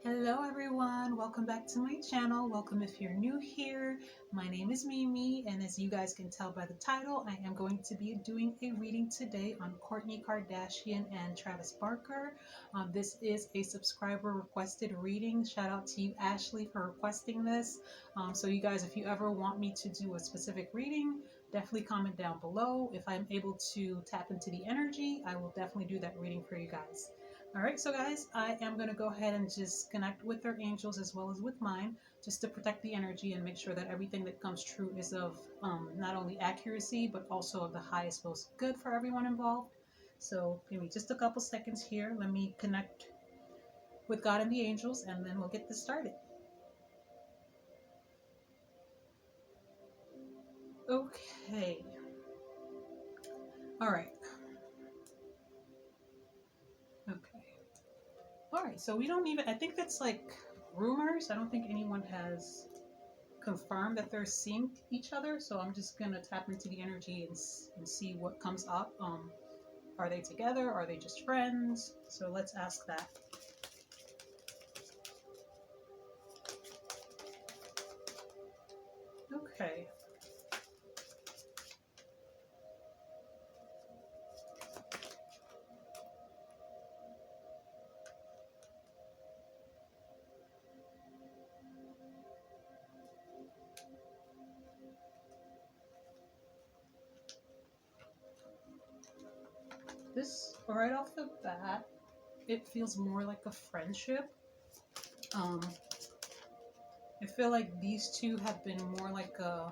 Hello everyone, welcome back to my channel. Welcome if you're new here. My name is Mimi, and as you guys can tell by the title, I am going to be doing a reading today on Kourtney Kardashian and Travis Barker. This is a subscriber requested reading. Shout out to you, Ashley, for requesting this. So you guys, if you ever want me to do a specific reading, definitely comment down below. If I'm able to tap into the energy, I will definitely do that reading for you guys. Alright, so guys, I am going to go ahead and just connect with their angels as well as with mine, just to protect the energy and make sure that everything that comes true is of not only accuracy, but also of the highest, most good for everyone involved. So give me just a couple seconds here. Let me connect with God and the angels, and then we'll get this started. Okay. Alright. Okay. Alright, so we don't even, I think that's like rumors. I don't think anyone has confirm that they're seeing each other, so I'm just gonna tap into the energy and see what comes up. Are they together? Are they just friends? So let's ask that. Okay. This, right off the bat, it feels more like a friendship. I feel like these two have been more like a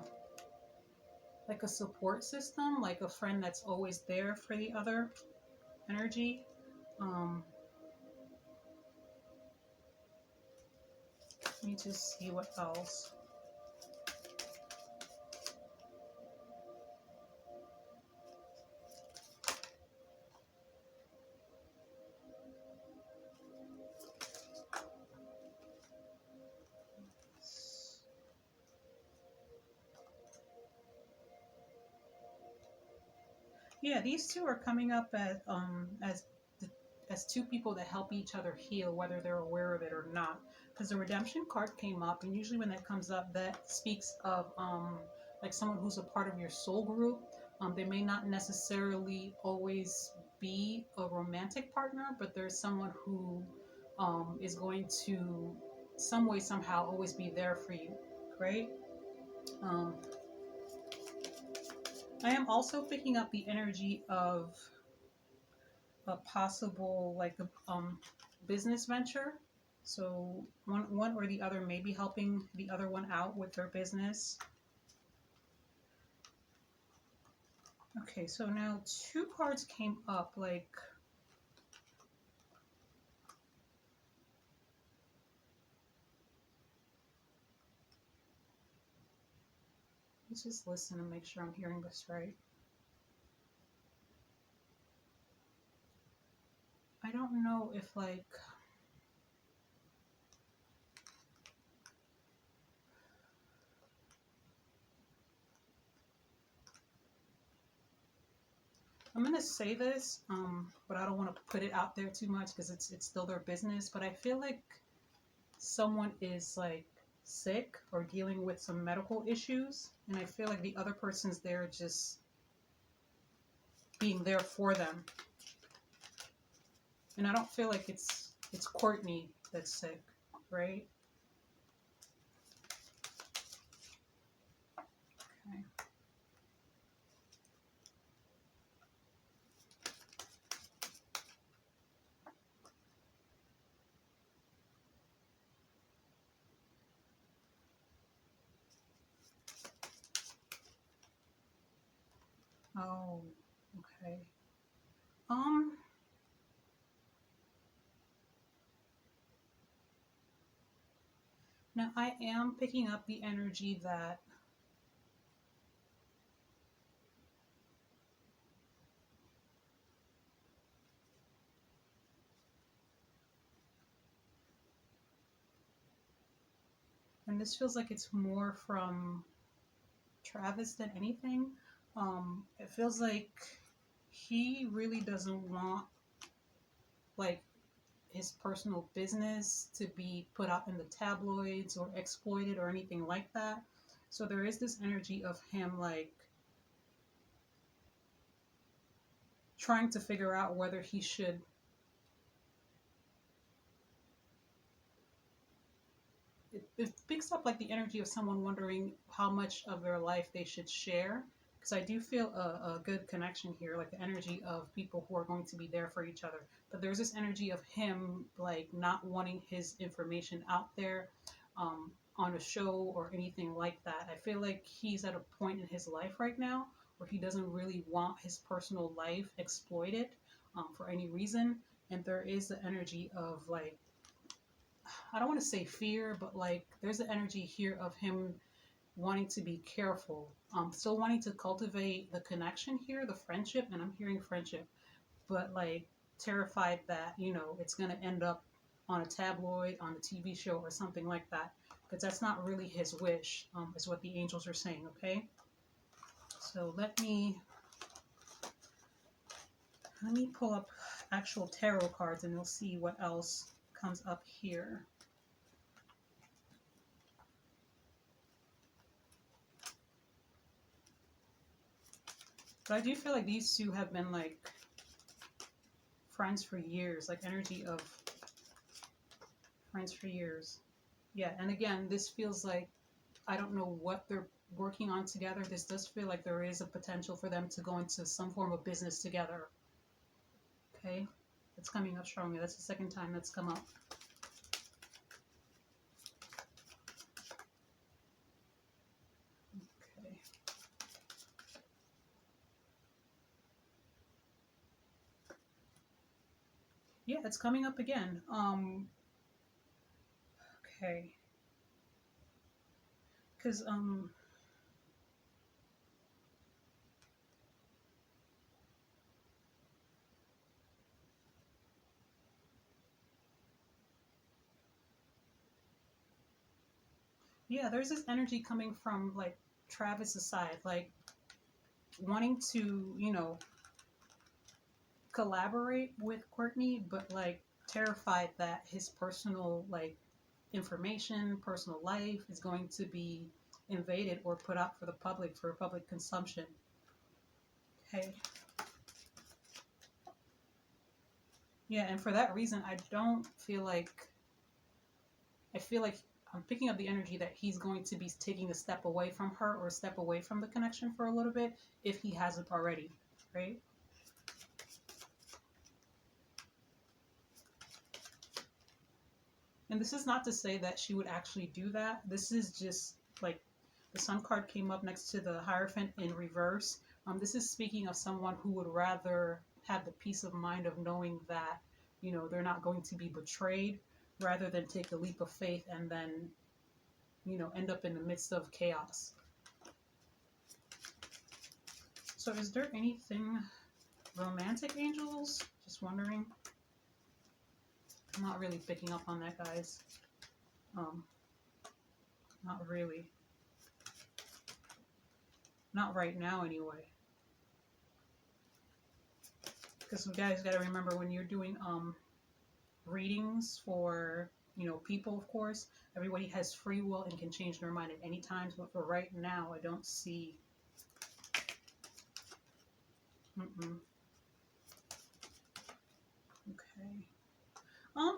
support system, like a friend that's always there for the other energy. Let me just see what else. Yeah, these two are coming up as two people that help each other heal, whether they're aware of it or not. Because the redemption card came up, and usually when that comes up, that speaks of like someone who's a part of your soul group. They may not necessarily always be a romantic partner, but there's someone who is going to some way somehow always be there for you. Great. Um, I am also picking up the energy of a possible like a business venture. So one or the other may be helping the other one out with their business. Okay, so now two cards came up, like let's just listen and make sure I'm hearing this right. I don't know if like I'm gonna say this, but I don't want to put it out there too much because it's still their business. But I feel like someone is like sick or dealing with some medical issues, and I feel like the other person's there just being there for them. And I don't feel like it's Kourtney that's sick, right? Okay. Oh, okay. Um, Now I am picking up the energy that and this feels like it's more from Travis than anything. It feels like he really doesn't want like his personal business to be put out in the tabloids or exploited or anything like that. So there is this energy of him like trying to figure out whether he should it picks up like the energy of someone wondering how much of their life they should share, because I do feel a good connection here, like the energy of people who are going to be there for each other. But there's this energy of him like not wanting his information out there on a show or anything like that. I feel like he's at a point in his life right now where he doesn't really want his personal life exploited for any reason. And there is the energy of like, I don't want to say fear, but like there's the energy here of him wanting to be careful, still wanting to cultivate the connection here, the friendship, and I'm hearing friendship, but like terrified that, you know, it's going to end up on a tabloid, on a TV show or something like that, because that's not really his wish, is what the angels are saying, okay? So let me pull up actual tarot cards and we'll see what else comes up here. But I do feel like these two have been like friends for years, like energy of friends for years. Yeah, and again, this feels like, I don't know what they're working on together. This does feel like there is a potential for them to go into some form of business together. Okay, it's coming up strongly. That's the second time that's come up. Okay. Yeah, it's coming up again. Okay. Because, yeah, there's this energy coming from, like, Travis's side, like, wanting to, you know, collaborate with Kourtney, but, like, terrified that his personal, like, information, personal life is going to be invaded or put out for the public, for public consumption. Okay. Yeah, and for that reason, I don't feel like, I feel like I'm picking up the energy that he's going to be taking a step away from her or a step away from the connection for a little bit, if he hasn't already, right? And this is not to say that she would actually do that. This is just like the Sun card came up next to the Hierophant in reverse. This is speaking of someone who would rather have the peace of mind of knowing that, you know, they're not going to be betrayed, rather than take a leap of faith and then, you know, end up in the midst of chaos. So is there anything romantic, angels? Just wondering. I'm not really picking up on that, guys. Not really. Not right now, anyway. Because you guys got to remember, when you're doing readings for, you know, people, of course, everybody has free will and can change their mind at any time. But for right now, I don't see. Okay.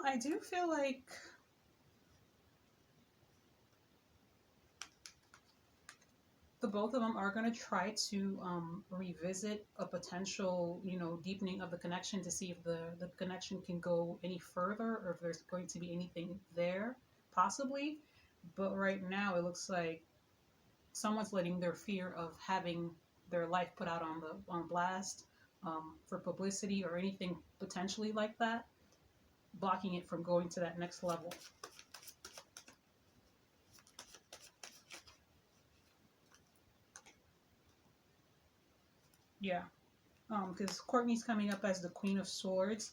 I do feel like the both of them are going to try to revisit a potential, you know, deepening of the connection, to see if the connection can go any further, or if there's going to be anything there, possibly. But right now, it looks like someone's letting their fear of having their life put out on blast for publicity or anything potentially like that, blocking it from going to that next level. Yeah, because Kourtney's coming up as the Queen of Swords,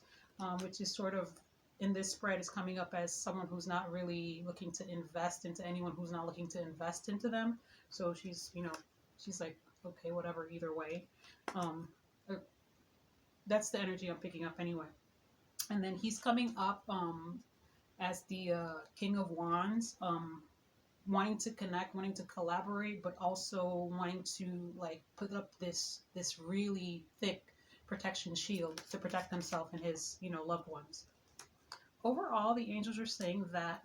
which is sort of, in this spread, is coming up as someone who's not really looking to invest into anyone who's not looking to invest into them. So she's, you know, she's like, okay, whatever, either way. That's the energy I'm picking up anyway. And then he's coming up as the King of Wands, wanting to connect, wanting to collaborate, but also wanting to like put up this really thick protection shield to protect himself and his, you know, loved ones. Overall, the angels are saying that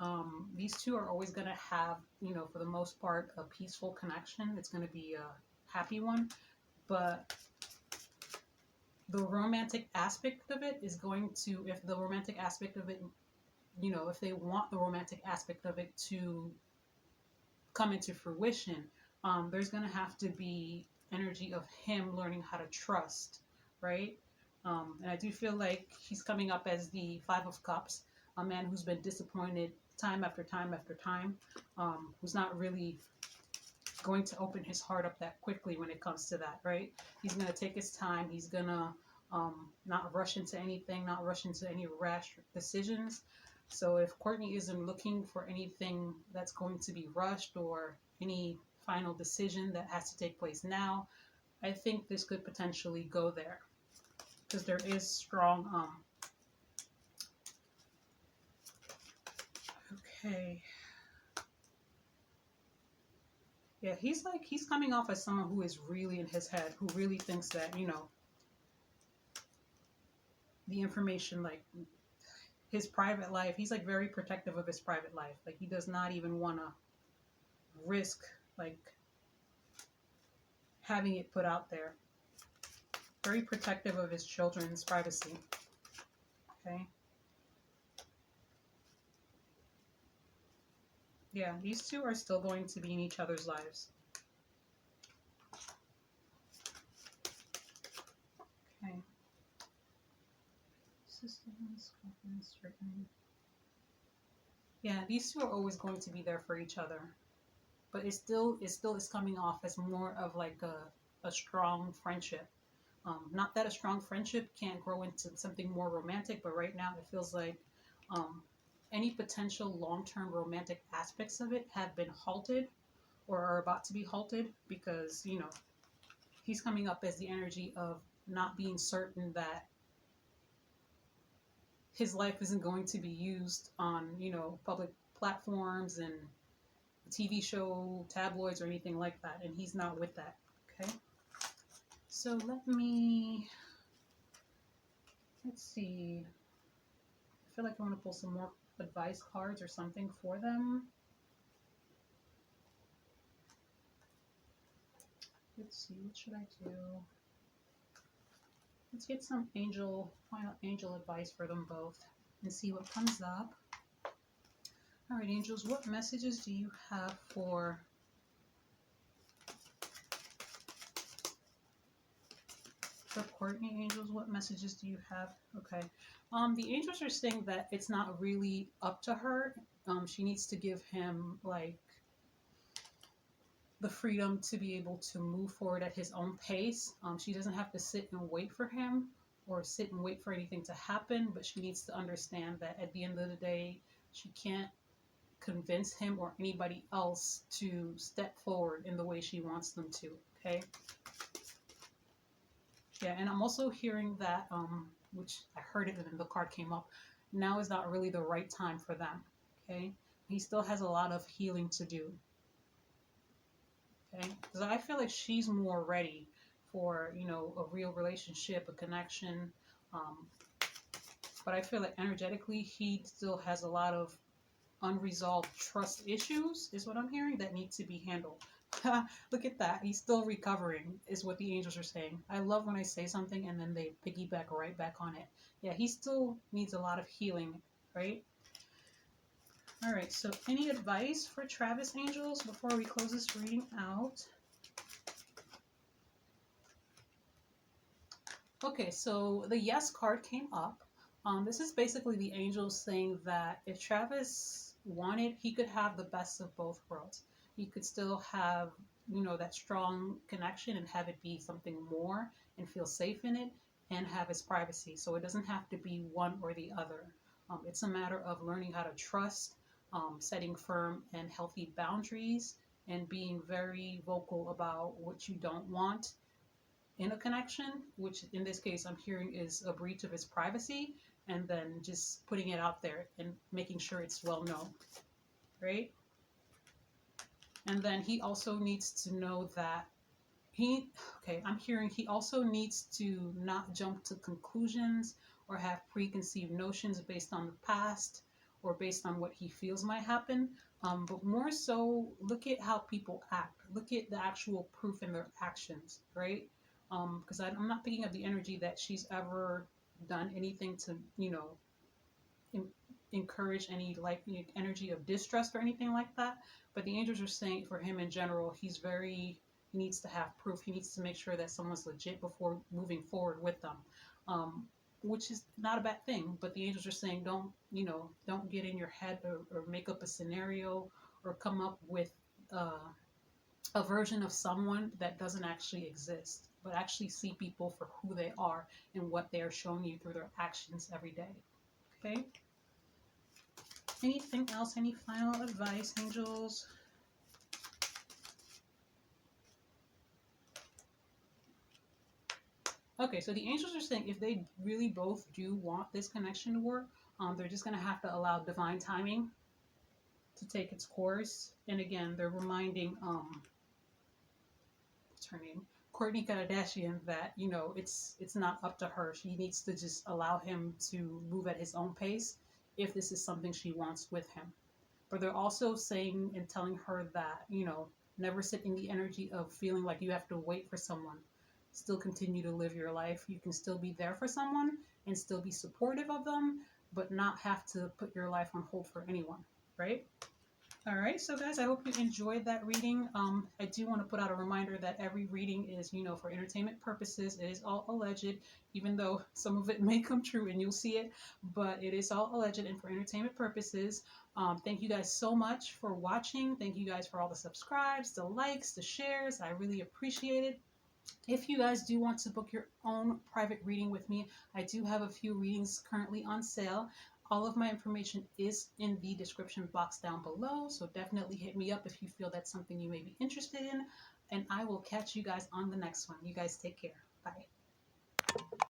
these two are always going to have, you know, for the most part, a peaceful connection. It's going to be a happy one, but the romantic aspect of it is going to, if the romantic aspect of it, you know, if they want the romantic aspect of it to come into fruition, there's going to have to be energy of him learning how to trust, right? And I do feel like he's coming up as the Five of Cups, a man who's been disappointed time after time after time, who's not really going to open his heart up that quickly when it comes to that, right? He's going to take his time. He's going to not rush into anything, not rush into any rash decisions. So if Kourtney isn't looking for anything that's going to be rushed or any final decision that has to take place now, I think this could potentially go there, because there is strong okay. Yeah, he's coming off as someone who is really in his head, who really thinks that, you know, the information, like his private life, he's like very protective of his private life. Like he does not even want to risk like having it put out there. Very protective of his children's privacy. Okay. Yeah, these two are still going to be in each other's lives. Okay. Yeah, these two are always going to be there for each other. But it still is coming off as more of like a strong friendship. Not that a strong friendship can't grow into something more romantic, but right now it feels like um, any potential long-term romantic aspects of it have been halted or are about to be halted, because, you know, he's coming up as the energy of not being certain that his life isn't going to be used on, you know, public platforms and TV show, tabloids, or anything like that, and he's not with that. Okay, so let's see. I feel like I want to pull some more advice cards or something for them. Let's see, what should I do? Let's get some final angel advice for them both and see what comes up. All right, angels, what messages do you have for Kourtney? Angels, what messages do you have? Okay. The angels are saying that it's not really up to her. She needs to give him like the freedom to be able to move forward at his own pace. She doesn't have to sit and wait for him or sit and wait for anything to happen, but she needs to understand that at the end of the day, she can't convince him or anybody else to step forward in the way she wants them to. Okay. Yeah, and I'm also hearing that, which I heard it and the card came up, now is not really the right time for them. Okay. He still has a lot of healing to do. Okay, because I feel like she's more ready for, you know, a real relationship, a connection. But I feel like energetically, he still has a lot of unresolved trust issues, is what I'm hearing, that need to be handled. Look at that. He's still recovering, is what the angels are saying. I love when I say something and then they piggyback right back on it. Yeah, he still needs a lot of healing, right? All right, so any advice for Travis, angels, before we close this reading out? Okay, so the yes card came up. This is basically the angels saying that if Travis wanted, he could have the best of both worlds. He could still have, you know, that strong connection and have it be something more and feel safe in it and have his privacy. So it doesn't have to be one or the other. It's a matter of learning how to trust, setting firm and healthy boundaries, and being very vocal about what you don't want in a connection, which in this case I'm hearing is a breach of his privacy, and then just putting it out there and making sure it's well known, right? And then he also needs to know that I'm hearing he also needs to not jump to conclusions or have preconceived notions based on the past or based on what he feels might happen. But more so, look at how people act. Look at the actual proof in their actions, right? Because I'm not picking up the energy that she's ever done anything to, encourage any like energy of distrust or anything like that. But the angels are saying for him in general, he needs to have proof. He needs to make sure that someone's legit before moving forward with them, which is not a bad thing. But the angels are saying don't get in your head or make up a scenario or come up with a version of someone that doesn't actually exist, but actually see people for who they are and what they are showing you through their actions every day. Okay? Anything else? Any final advice, angels? Okay, so the angels are saying if they really both do want this connection to work, they're just going to have to allow divine timing to take its course. And again, they're reminding, what's her name? Kourtney Kardashian that, it's not up to her. She needs to just allow him to move at his own pace if this is something she wants with him. But they're also saying and telling her that, never sit in the energy of feeling like you have to wait for someone. Still continue to live your life. You can still be there for someone and still be supportive of them, but not have to put your life on hold for anyone, right? All right, so guys, I hope you enjoyed that reading. I do want to put out a reminder that every reading is, for entertainment purposes. It is all alleged, even though some of it may come true and you'll see it, but it is all alleged and for entertainment purposes. Thank you guys so much for watching. Thank you guys for all the subscribes, the likes, the shares. I really appreciate it. If you guys do want to book your own private reading with me, I do have a few readings currently on sale. All of my information is in the description box down below, so definitely hit me up if you feel that's something you may be interested in, and I will catch you guys on the next one. You guys take care. Bye.